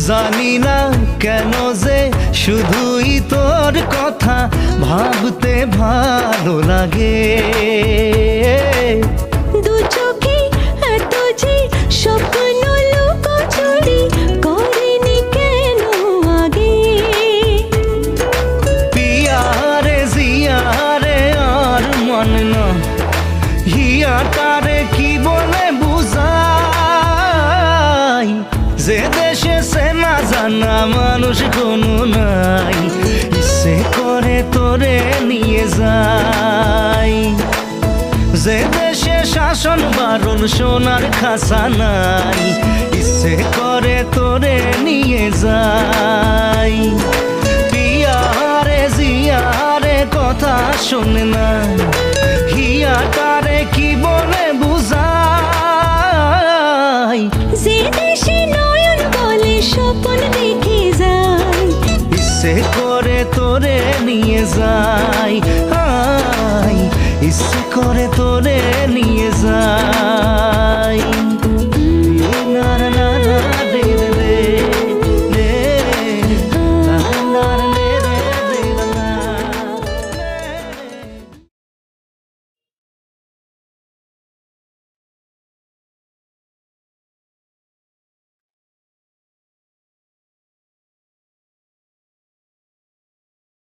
জানি না কেন যে শুধুই তোর কথা ভাবতে ভালো লাগে। দু চোখে এত যে স্বপ্ন লুকোচুরি করেনি কেন আগে। পিয়ারে জিয়ারে আর মন না হিয়াটারে কি বলে বুঝাই, যে দেশে সে না জানা মানুষ কোনো নাই, ইচ্ছে করে তোরে নিয়ে যাই। যে দেশে শাসন বারণ সোনার খাসা নাই, ইচ্ছে করে তোরে নিয়ে যাই। পিয়ারে জিয়ারে কথা শোনে না হিয়াটারে কি বলে বুঝাই, যে দেশে নয়ন বলে স্বপ্ন দেখে যায়, ইচ্ছে করে তোরে নিয়ে যাই। ইচ্ছে